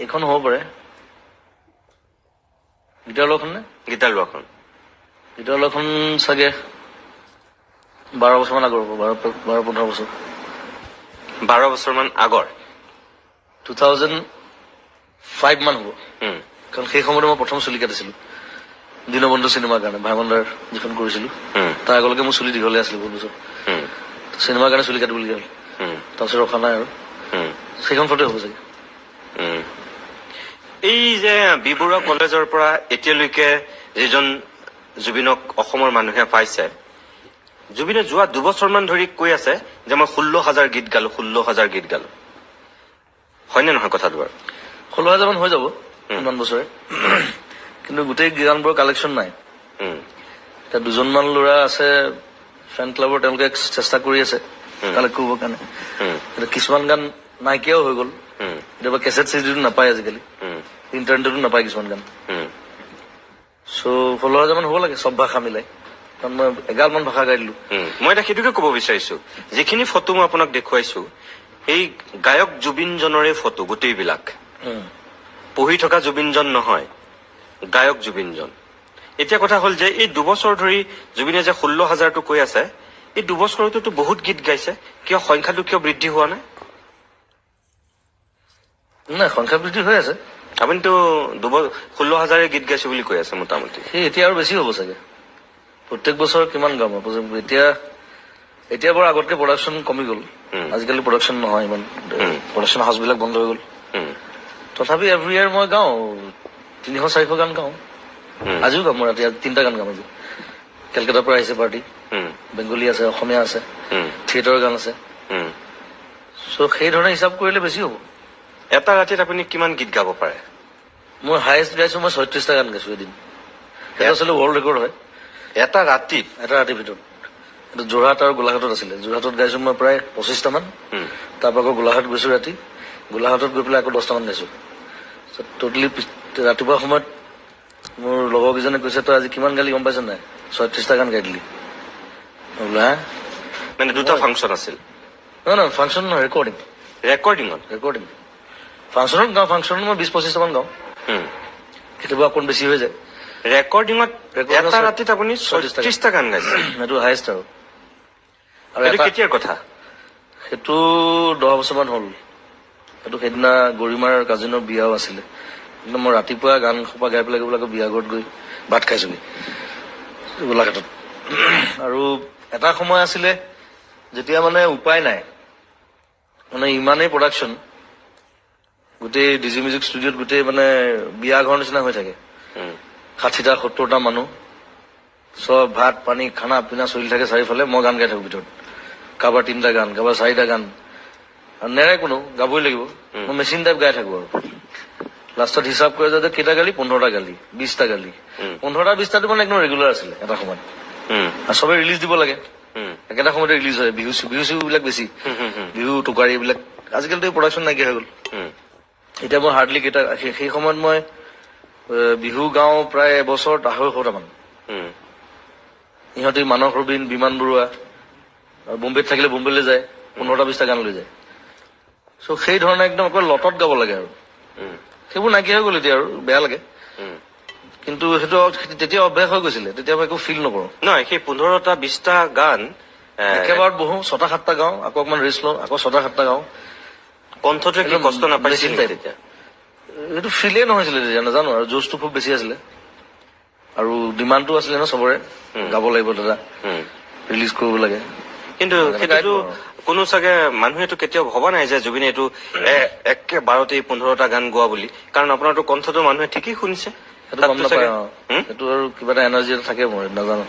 এইখন হ'ব পাৰে গীটাৰ লোৱাখন নে গীটাৰ লোৱাখন গীটাৰ লোৱাখন চাগে 12 বছৰমান আগৰ হ'ব 12-15 বছৰ 12 বছৰমান আগৰ 2005 মান হ'ব কাৰণ সেই সময়তে মই প্ৰথম চুলি কাটিছিলো দীনবন্ধু চিনেমাৰ কাৰণে ভাইমন্দাৰ যিখন কৰিছিলো তাৰ আগলৈকে মোৰ চুলি দীঘলে আছিল বহুত বছৰ চিনেমাৰ কাৰণে চুলি কাটিবলগীয়া হ'ল তাৰপিছত ৰখা নাই আৰু সেইখন ফটো হ'ব চাগে এই যে বি বৰুৱা কলেজৰ পৰা এতিয়ালৈকে যিজন জুবিনক অসমৰ মানুহে পাইছে জুবিনে যোৱা 2 বছৰমান ধৰি কৈ আছে যে মই 16,000 গীত গালো 16,000 গীত গালো হয়নে নহয় কথাটো বাৰু 16,000 মান হৈ যাব ইমান বছৰে কিন্তু গোটেই গানবোৰৰ কালেকশ্যন নাই এতিয়া 2জনমান ল'ৰা আছে ফেন ক্লাবৰ তেওঁলোকে চেষ্টা কৰি আছে কালেক্ট কৰিবৰ কাৰণে কিছুমান গান নাইকিয়াও হৈ গ'ল কেতিয়াবা কেছেট চিডিটো নাপায় আজিকালি ইণ্টাৰনেটতো নাপায় কিছুমান গান চ' 16,000 মান হ'ব লাগে চব ভাষা মিলাই কাৰণ মই 11মান ভাষা গাই দিলো মই এটা সেইটোকে ক'ব বিচাৰিছো যিখিনি ফটো মই আপোনাক দেখুৱাইছো এই গায়ক জুবিনজনৰে ফটো গোটেইবিলাক পঢ়ি থকা জুবিনজন নহয় গায়ক জুবিনজন এতিয়া কথা হ'ল যে এই 2 বছৰ ধৰি জুবিনে যে 16,000টো কৈ আছে এই 2 বছৰতো বহুত গীত গাইছে কিয় সংখ্যাটো কিয় বৃদ্ধি হোৱা নাই নাই সংখ্যা বৃদ্ধি হৈ আছে আপুনিতো 16,000 গীত গাইছে বুলি কৈ আছে মোটামুটি সেই এতিয়া আৰু বেছি হ'ব চাগে প্ৰত্যেক বছৰ কিমান গাম এতিয়া বৰ আগতকে প্ৰডাকশ্যন কমি গ'ল আজিকালি প্ৰডাকশ্যন নহয় ইমান প্ৰডাকশ্যন হাউচবিলাক বন্ধ হৈ গ'ল তথাপি এভৰি ইয়াৰ মই গাওঁ 300-400 গান গাওঁ আজিও গাম মই ৰাতি 3টা গান গাম আজি কেলকাতাৰ পৰা আহিছে পাৰ্টি বেংগলী আছে অসমীয়া আছে থিয়েটাৰৰ গান আছে চ' সেই ধৰণে হিচাপ কৰিলে বেছি হ'ব এটা ৰাতিত আপুনি কিমান গীত গাব পাৰে মই হায়েষ্ট গাইছো মই 36টা গান গাইছো এদিন সেইটো আচলতে ৱৰ্ল্ড ৰেকৰ্ড হয় এটা ৰাতিৰ ভিতৰত এইটো যোৰহাট আৰু গোলাঘাটত আছিলে যোৰহাটত গাইছো মই প্ৰায় 25টা মান তাৰ পৰা আকৌ গোলাঘাট গৈছো ৰাতি গোলাঘাটত গৈ পেলাই আকৌ 10টা মান গাইছো টোটেলি ৰাতিপুৱা সময়ত মোৰ লগৰ কেইজনে কৈছে তই আজি কিমান গালি গম পাইছ নাই 36টা গান গাই দিলি বোলা মানে 2টা ফাংচন আছিল নহয় ফাংচন নহয় ৰেকৰ্ডিং ফাংচনত গাওঁ ফাংচনত মই 20-25টা মান গাওঁ কেতিয়াবা অকণ বেছি হৈ যায় ৰেকৰ্ডিঙত এটা ৰাতিত আপুনি 36টা গান গাইছে সেইটো হায়েষ্ট আৰু কেতিয়াৰ কথা সেইটো 10 বছৰমান হ'ল সেইটো সেইদিনা গৰিমাৰ কাজিনৰ বিয়াও আছিলে কিন্তু মই ৰাতিপুৱা গান সোপা গাই পেলাই গৈ বিয়া ঘৰত গৈ ভাত খাইছোগে গোলাঘাটত আৰু এটা সময় আছিলে যেতিয়া মানে উপায় নাই মানে ইমানেই প্ৰডাকশ্যন গোটেই ডিজি মিউজিক ষ্টুডিঅ'ত গোটেই মানে বিয়া ঘৰ নিচিনা হৈ থাকে 60টা 70টা মানুহ চব ভাত পানী খানা পিনা চলি থাকে চাৰিওফালে মই গান গাই থাকো ভিতৰত কাৰোবাৰ 3টা গান কাৰোবাৰ 4টা গান আৰু নেৰে কোনো গাবই লাগিব মই মেচিন টাইপ গাই থাকো আৰু লাষ্টত হিচাপ কৰে যে কেইটা গালি 15টা গালি 20টা গালি 15টা 20টাটো মানে একদম ৰেগুলাৰ আছিলে এটা সময়ত আৰু চবে ৰিলিজ দিব লাগে একেটা সময়তে ৰিলিজ হয় বিহু বিলাক বেছি বিহু টোকাৰী এইবিলাক আজিকালিতো প্ৰডাকশ্যন নাইকিয়া হৈ গ'ল এতিয়া মই হাৰ্ডলি কেইটা সেই সময়ত মই বিহু গাওঁ প্ৰায় এবছৰত 250টা মান ইহঁতে মানস ৰবীন বিমান বৰুৱা আৰু বোম্বেত থাকিলে বোম্বেলৈ যায় 15টা-20টা গান লৈ যায় চ' সেই ধৰণে একদম অকল লতত গাব লাগে আৰু সেইবোৰ নাইকিয়া হৈ গ'ল এতিয়া আৰু বেয়া লাগে কিন্তু সেইটো তেতিয়া অভ্যাস হৈ গৈছিলে তেতিয়া মই একো ফিল নকৰো নহয় সেই 15টা-20টা গান একেবাৰত বহো 6টা-7টা গাওঁ আকৌ অকমান ৰেষ্ট লওঁ আকৌ 6টা-7টা গাওঁ কণ্ঠটোৱে কি কষ্ট নাপাইছিল তেতিয়া এইটো ফিলে নহৈছিলে তেতিয়া নাজানো আৰু জোচটো খুব বেছি আছিলে আৰু ডিমাণ্ডটো আছিলে ন চবৰে গাব লাগিব দাদা ৰিলিজ কৰিব লাগে কিন্তু সেইটো কোনো চাগে মানুহেতো কেতিয়াও ভবা নাই যে জুবিনে এইটো একেবাৰতে 15টা গান গোৱা বুলি কাৰণ আপোনাৰতো কণ্ঠটো মানুহে ঠিকেই শুনিছে সেইটো গম নাপায় সেইটো আৰু কিবা এটা এনাৰ্জি এটা থাকে মোৰ নাজানো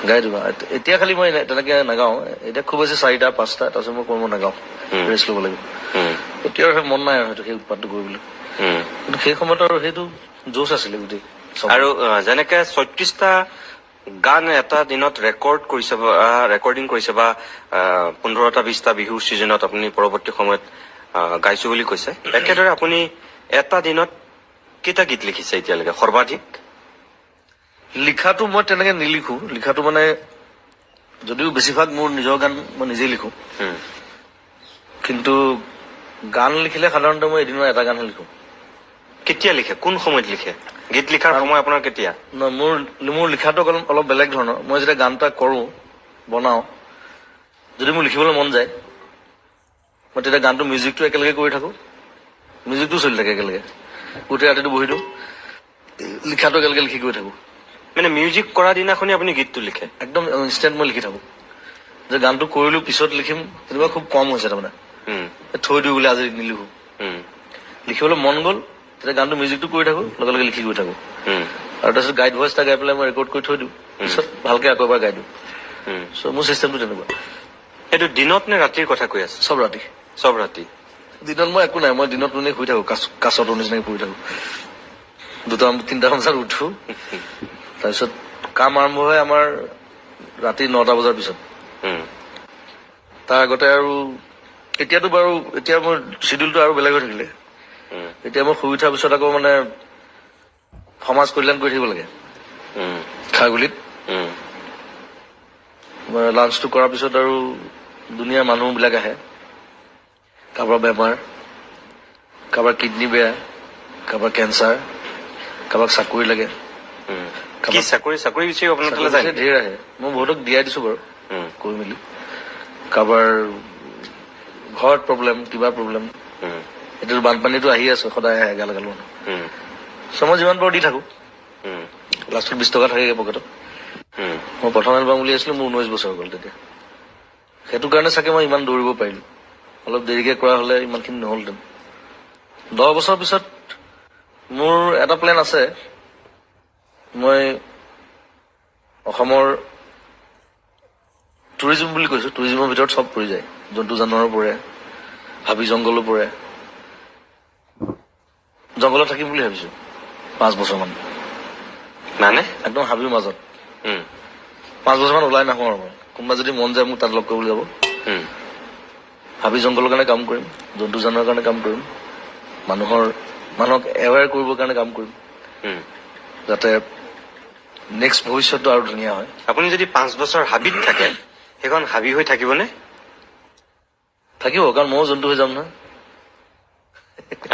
গাই দিবা এতিয়া খালি মই তেনেকে নাগাওঁ এতিয়া খুব বেছি 4টা-5টা তাৰপিছত মই কোনো নাগাওঁ ৰেষ্ট ল'ব লাগিব এতিয়া আৰু মন নাই আৰু সেইটো সেই উৎপাতটো কৰিবলৈ কিন্তু সেই সময়ত আৰু সেইটো জোচ আছিলে গোটেই আৰু যেনেকে 36টা গান এটা দিনত ৰেকৰ্ডিং কৰিছে বা 15টা-20টা বিহুৰ ছিজনত আপুনি পৰৱৰ্তী সময়ত গাইছো বুলি কৈছে একেদৰে আপুনি এটা দিনত কেইটা গীত লিখিছে এতিয়ালৈকে সৰ্বাধিক লিখাটো মই তেনেকে নিলিখো লিখাটো মানে যদিও বেছিভাগ মোৰ নিজৰ গান মই নিজেই লিখো কিন্তু গান লিখিলে সাধাৰণতে মই এদিনৰ এটা গানহে লিখো কেতিয়া লিখে, কোন সময়ত লিখে? গীত লিখাৰ সময় আপোনাৰ কেতিয়া? মোৰ লিখাটো অলপ বেলেগ ধৰণৰ। মই যেতিয়া গান এটা কৰো, বনাও, যদি মোৰ লিখিবলৈ মন যায়, মই তেতিয়া গানটো মিউজিকটো একেলগে কৰি থাকো, মিউজিকটো চলি থাকে একেলগে, গোটেই ৰাতিটো বহি দিওঁ, লিখাটো একেলগে লিখি গৈ থাকো। মানে মিউজিক কৰা দিনাখনি আপুনি গীতটো লিখে? একদম ইনষ্টেণ্ট মই লিখি থাকো। যে গানটো কৰিলো পিছত লিখিম তেনেকুৱা খুব কম হৈছে তাৰমানে। থৈ দিওঁ বুলি আজি নিলিখো। লিখিবলৈ মন গ'ল তেতিয়া গানটো মিউজিকটো কৰি থাকো, লগে লগে লিখি গৈ থাকো। আৰু তাৰপিছত গাইড ভইচ এটা গাই পেলাই মই ৰেকৰ্ড কৰি থৈ দিওঁ, পিছত ভালকে আকৌ এবাৰ গাই দিওঁ। চ' মোৰ চিষ্টেমটো তেনেকুৱা। এইটো দিনত নে ৰাতিৰ কথা কৈ আছে? চব ৰাতি। চব ৰাতি? দিনত মই একো নাই, মই দিনত মানে শুই থাকো, কাছটোৰ নিচিনাকে শুই থাকো। 2-3টা বজাত উঠো, তাৰপিছত কাম আৰম্ভ হয় আমাৰ ৰাতি 9টা বজাৰ পিছত। তাৰ আগতে আৰু এতিয়াতো বাৰু এতিয়া মোৰ চিডিউলটো আৰু বেলেগ হৈ থাকিলে। এতিয়া মই শুই উঠাৰ পিছত আকৌ মানে সমাজ কল্যাণ কৰি থাকিব লাগে খাৰগুলিত। লাঞ্চটো কৰাৰ পিছত আৰু দুনিয়াৰ মানুহবিলাক আহে, কাৰোবাৰ বেমাৰ, কাৰোবাৰ কিডনী বেয়া, কাৰোবাৰ কেঞ্চাৰ, কাৰোবাক চাকৰি লাগে। চাকৰি বিচাৰি আপোনাৰ তালৈ যায়? ধেৰ আহে, মই বহুতক দিয়াই দিছো বাৰু কৈ মেলি। কাৰোবাৰ ঘৰত প্ৰব্লেম, কিবা প্ৰব্লেম। এতিয়াতো বানপানীটো আহি আছে, সদায় আহে এগাল এগাল মানুহ। চ' মই যিমান পাৰো দি থাকো, লাষ্টত 20 টকা থাকে পকেটত। মই প্ৰথম এলবাম উলিয়াইছিলো, মোৰ 19 বছৰ গ'ল তেতিয়া। সেইটো কাৰণে চাগে মই ইমান দৌৰিব পাৰিলো, অলপ দেৰিকে কৰা হলে ইমানখিনি নহলহেঁতেন। 10 বছৰ পিছত মোৰ এটা প্লেন আছে, মই অসমৰ টুৰিজিম বুলি কৈছো, টুৰিজিমৰ ভিতৰত চব পৰি যায়, জন্তু জানোৱাৰো পৰে, হাবি জংঘলো পৰে। জংঘলত থাকিম বুলি ভাবিছো 5 বছৰ মান, মানে একদম হাবিৰ মাজত। 5 বছৰ মান ওলাই নাহো আৰু মই, কোনোবা যদি মন যায় মোক তাত লগ কৰিবলৈ যাব। হাবি জংঘলৰ কাৰণে কাম কৰিম, জন্তু জানোৱাৰ কাৰণে কাম কৰিম, মানুহক এৱেৰ কৰিবৰ কাৰণে কাম কৰিম, যাতে নেক্সট ভৱিষ্যতটো আৰু ধুনীয়া হয়। আপুনি যদি 5 বছৰ হাবিত থাকে, সেইখন হাবি হৈ থাকিবনে? থাকিব, কাৰণ ময়ো জন্তু হৈ যাম নহয়।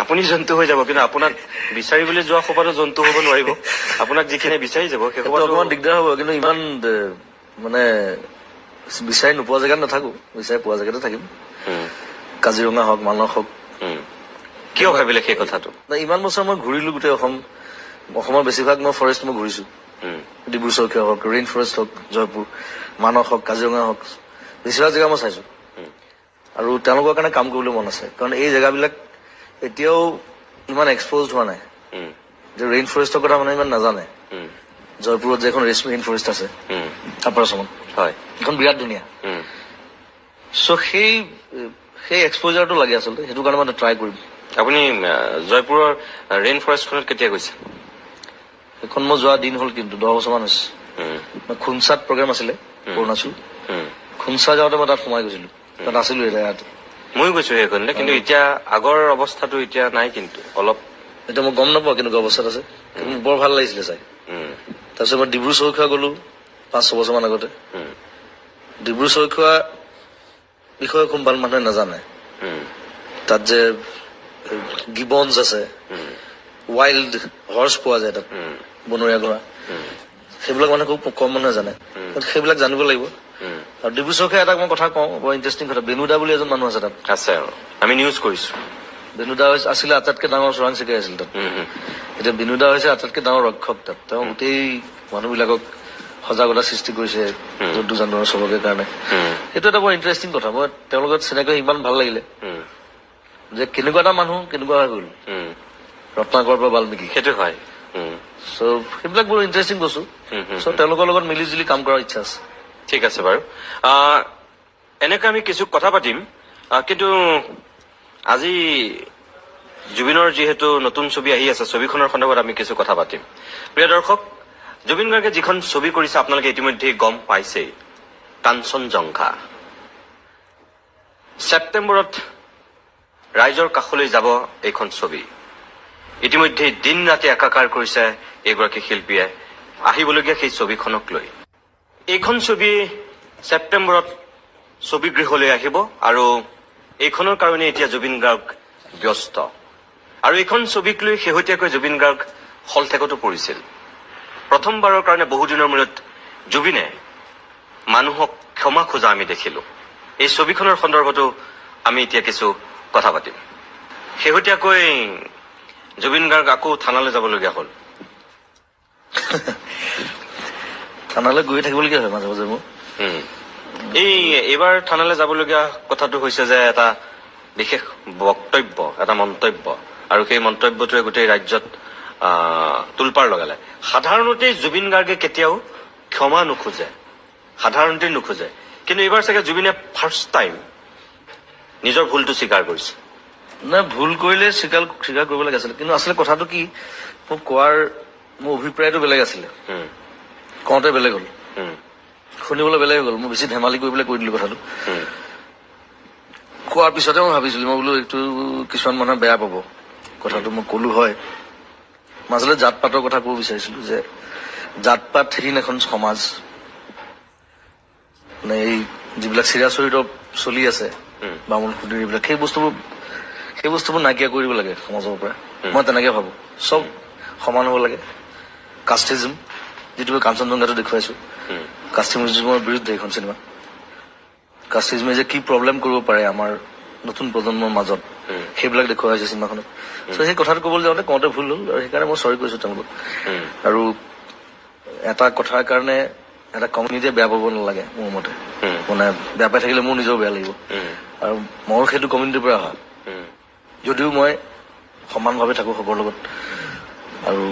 আপুনি জন্তু হৈ যাব, কিন্তু আপোনাক বিচাৰিবলৈ যোৱা সোপাতো জন্তু হ'ব নোৱাৰিব। আপোনাক যিখিনি বিচাৰি যাব সেই সোপাতো অকমান দিগদাৰ হ'ব, কিন্তু ইমান মানে বিচাৰি নোপোৱা জেগাত নাথাকো, বিচাৰি পোৱা জেগাতে থাকিম। কাজিৰঙা হওক, মানস হওক। কিয় ভাবিলে সেই কথাটো? ইমান বছৰ মই ঘূৰিলো গোটেই অসমৰ বেছিভাগ মই ফৰেষ্ট মই ঘূৰিছো। ডিব্ৰু চৈখোৱা হওক, ৰেইন ফৰেষ্ট হওক, জয়পুৰ, মানস হওক, কাজিৰঙা হওক, বেছিভাগ জেগা মই চাইছো। আৰু তেওঁলোকৰ কাৰণে কাম কৰিবলৈ মন আছে, কাৰণ এই জেগাবিলাক এতিয়াও ইমান এক্সপ'জ হোৱা নাই। যে ৰেইন ফৰেষ্টৰ কথা মানুহে ইমান নাজানে। জয়পুৰত যে এখন ৰেইন ফৰেষ্ট আছে, আপাৰ আছামত, হয়, এখন বিৰাট ধুনীয়া। চ' সেই এক্সপ'জাৰটো লাগে আচলতে, সেইটো কাৰণে মই ট্ৰাই কৰিম। আপুনি জয়পুৰৰ ৰেইন ফৰেষ্টখনত কেতিয়া গৈছে? সেইখন মই যোৱা দিন হ'ল, কিন্তু 10 বছৰ মান হৈছে। খুনচাত প্ৰগ্ৰেম আছিলে অৰুণাচল, খুনচা যাওঁতে মই তাত সোমাই গৈছিলো, তাত আছিলো ৰাতি। ময়ো গৈছো সেইখনলৈ, কিন্তু এতিয়া আগৰ অৱস্থাটো এতিয়া নাই, কিন্তু অলপ এতিয়া মই গম নাপাওঁ কেনেকুৱা অৱস্থাত আছে, বৰ ভাল লাগিছিলে চাই। তাৰপিছত মই ডিব্ৰু চৈখোৱা গলো 5-6 বছৰ মান আগতে। ডিব্ৰু চৈখোৱা বিষয়ে খুব ভাল মানুহে নাজানে। তাত যে গিবনছ আছে, ৱাইল্ড হৰ্চ পোৱা যায় তাত, বনৰীয়া ঘোঁৰা, সেইবিলাক মানুহে খুব কম মানুহে জানে, সেইবিলাক জানিব লাগিব। আৰু ডিব্ৰু চৈখোৱা এটা মই কথা কওঁ, বৰ ইণ্টাৰেষ্টিং কথা, বেনুদা বুলি এজন মানুহ আছে তাত। আছে, আমি নিউজ কৰিছো। বেনুদা আছিলে আটাইতকৈ ডাঙৰ চোৰাং চিকাৰী আছিল তাত। এতিয়া বেনুদা হৈছে আটাইতকৈ ডাঙৰ ৰক্ষক তাত। তেওঁ গোটেই মানুহবিলাকক সজাগতা সৃষ্টি কৰিছে জন্তু জানোৱাৰ চবকে কাৰণে। সেইটো এটা বৰ ইণ্টাৰেষ্টিং কথা। মই তেওঁৰ লগত চিনাকি হৈ ইমান ভাল লাগিলে যে কেনেকুৱা এটা মানুহ কেনেকুৱা হৈ গ'ল, ৰত্নাকৰ পৰা বাল্মীকি। সেইটো হয়। চ' সেইবিলাক বৰ ইণ্টাৰেষ্টিং বস্তু। চ' তেওঁলোকৰ লগত মিলি জুলি কাম কৰাৰ ইচ্ছা আছে। ঠিক আছে বাৰু, এনেকৈ আমি কিছু কথা পাতিম, কিন্তু আজি জুবিনৰ যিহেতু নতুন ছবি আহি আছে, ছবিখনৰ সন্দৰ্ভত আমি কিছু কথা পাতিম। প্ৰিয় দৰ্শক, জুবিন গাৰ্গে যিখন ছবি কৰিছে আপোনালোকে ইতিমধ্যে গম পাইছেই, কাঞ্চনজংঘা। ছেপ্টেম্বৰত ৰাইজৰ কাষলৈ যাব এইখন ছবি। ইতিমধ্যে দিন ৰাতি একাকাৰ কৰিছে এইগৰাকী শিল্পীয়ে আহিবলগীয়া সেই ছবিখনক লৈ। এইখন ছবি ছেপ্টেম্বৰত ছবিগৃহলৈ আহিব, আৰু এইখনৰ কাৰণে এতিয়া জুবিন গাৰ্গ ব্যস্ত। আৰু এইখন ছবিক লৈ শেহতীয়াকৈ জুবিন গাৰ্গ হলঠেকতো পৰিছিল। প্ৰথমবাৰৰ কাৰণে বহুদিনৰ মূৰত জুবিনে মানুহক ক্ষমা খোজা আমি দেখিলো। এই ছবিখনৰ সন্দৰ্ভতো আমি এতিয়া কিছু কথা পাতিম। শেহতীয়াকৈ জুবিন গাৰ্গ আকৌ থানালৈ যাবলগীয়া হ'ল। থানালৈ গৈ থাকিবলগীয়া হয় মাজে মাজে মোৰ। এইবাৰ থানালৈ যাবলগীয়া কথাটো হৈছে যে এটা বিশেষ বক্তব্য, এটা মন্তব্য, আৰু সেই মন্তব্যটোৱে গোটেই ৰাজ্যত তোলপাৰ লগালে। সাধাৰণতে জুবিন গাৰ্গে কেতিয়াও ক্ষমা নোখোজে, সাধাৰণতে নোখোজে, কিন্তু এইবাৰ চাগে জুবিনে ফাৰ্ষ্ট টাইম নিজৰ ভুলটো স্বীকাৰ কৰিছে। নাই, ভুল কৰিলে স্বীকাৰ কৰিব লাগে আছিলে, কিন্তু আচলতে কথাটো কি, মোক কোৱাৰ মোৰ অভিপ্ৰায়টো বেলেগ আছিলে, কওঁতে বেলেগ হ'ল, শুনিবলৈ বেলেগ হৈ গ'ল। মই বেছি ধেমালি কৰি পেলাই কৈ দিলো কথাটো। কোৱাৰ পিছতে মই ভাবিছিলো, মই বোলো এইটো কিছুমান মানুহে বেয়া পাব কথাটো মই কলো হয়। মাজলৈ জাত পাতৰ কথা ক'ব বিচাৰিছিলো যে জাত পাতহীন এখন সমাজ, মানে এই যিবিলাক চিৰাচৰিত চলি আছে বামুণ খুদিৰ এইবিলাক, সেই বস্তুবোৰ নাইকিয়া কৰি দিব লাগে সমাজৰ পৰা। মই তেনেকে ভাবো চব সমান হ'ব লাগে। কাষ্টিজম, যিটো মই কাঞ্চনজংঘাটো দেখুৱাইছো, কাষ্টিজমৰ বিৰুদ্ধে এইখন চিনেমা। কাষ্টিজমে যে কি প্ৰব্লেম কৰিব পাৰে আমাৰ নতুন প্ৰজন্মৰ মাজত, সেইবিলাক দেখুওৱা হৈছে চিনেমাখনত। সেই কথাটো ক'বলৈ যাওঁতে কওঁতে ভুল হ'ল, আৰু সেইকাৰণে মই চৰি কৈছো তেওঁলোকক। আৰু এটা কথাৰ কাৰণে এটা কমিউনিটিয়ে বেয়া পাব নালাগে মোৰ মতে। মানে বেয়া পাই থাকিলে মোৰ নিজেও বেয়া লাগিব, আৰু ময়ো সেইটো কমিউনিটিৰ পৰা অহা, যদিও মই সমানভাৱে থাকো সবৰ লগত, আৰু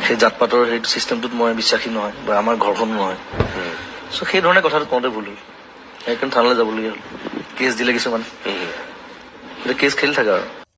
সেই জাত পাতৰ সেই চিষ্টেমটোত মই বিশ্বাসী নহয়, বা আমাৰ ঘৰখনো নহয়। সেই ধৰণে কথাটো কওঁতে ভুল হ'ল, সেইকাৰণে থানালৈ যাবলগীয়া হ'ল। কেছ দিলে কিছুমানে, কেছ খেলি থাকে আৰু।